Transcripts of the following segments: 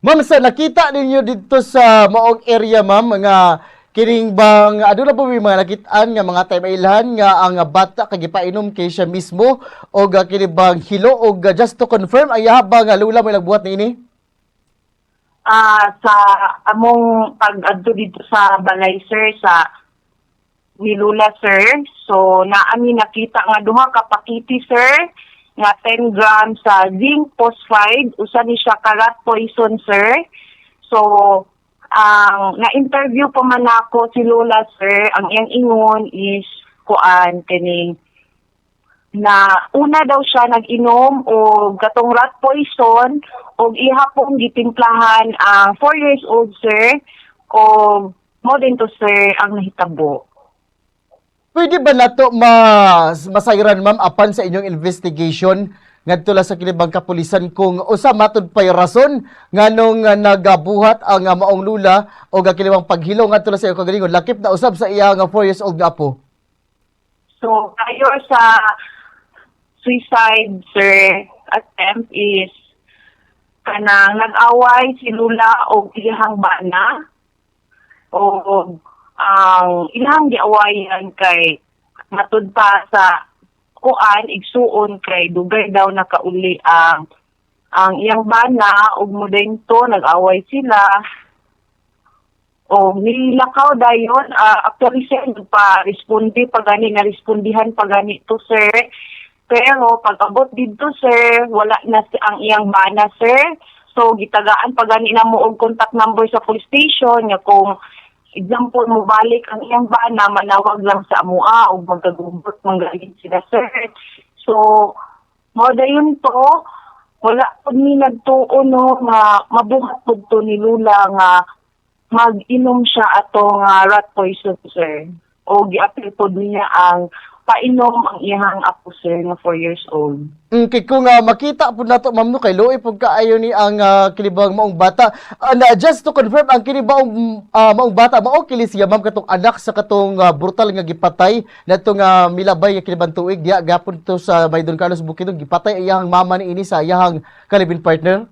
Ma'am, sa nakita ninyo dito sa maong area, ma'am, nga kining bang aduna po may mga nakitaan nga mga timailhan nga ang bata kay gipainom kay siya mismo o kini bang hilo o just to confirm ay habang lula mo nagbuhat niini? Sa among pag-adto dito sa balay sir sa Nilula sir, so naami nakita nga duha ka pakiti sir nga 10 grams sa zinc phosphide, usa ni siya ka rat poison sir. So ang na-interview pa man ako si Lola sir, ang iyang ingon is kuan kining na una daw siya nag-inom o gatong rat poison o ihapon gitimplahan ang 4 years old sir o mo din to sir ang nahitabo. Pwede ba nato masayran, ma'am, apan sa inyong investigation ngadto sa kinibang kapulisan kung usa matud pay rason nganong nagabuhat ang maong lula o kinibang paghilo ngadto sa iyo kagalingon lakip na usab sa iya nga 4 years old nga apo? So ayo sa suicide sir attempt is kanang nag-away si Lula o ilahang bana o ang ilang giawayan kay matud pa sa kuan igsuon kay dugay daw nakauli ang iyang bana ug mo din to nag-away sila o nilakaw dayon actually sir nagpa-responde pagani na respondihan pagani to sir pero pag abot dito sir wala na ang iyang bana sir so gitagaan pagani na mo og contact number sa police station nga kung example mo balik ang iyang bana manawag lang sa amua o magkagumbot manggaling sila sir. So mo dayon to wala pud ni nagtuo no nga mabuhat pud to ni Lula nga mag-inom siya atong rat poison sir. O giapil pud niya ang painom ang iyang apo sir nga 4 years old. Kay kung makita po nato ma'am no kay luoy pud kaayo ni ang kinibang maong bata. Na just to confirm ang kinibang maong bata mao kili siya ma'am katong anak sa katong brutal nga gipatay natong milabay nga kinibang tuig diha gapon to sa Maydon Carlos Bukidnon gipatay iyang mama ni ini sa iyang kalibin partner.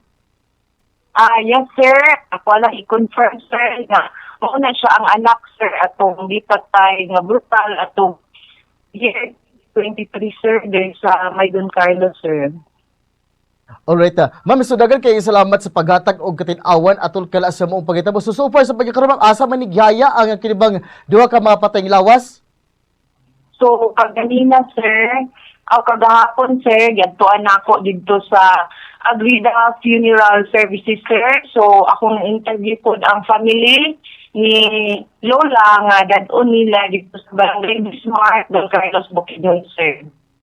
Yes sir, ako lang i-confirm sir nga mao na siya ang anak sir atong gipatay nga brutal atong year 23 sir din sa Maydon Carlos sir. Alright. Ma'am, so dagan kay salamat sa paghatag og katin-awan atol kala sa moong pagitabo. So far sa pagkakarong asa man ni gihaya ang kinibang duha ka mga patayng lawas? So kaganina sir, kagahapon sir, yadtuan ako dito sa Agrida Funeral Services sir. So akong interview pod ang family ni Lola nga dadon nila dito sa Barangay Bismarck, Don Carlos Bukidnon sir.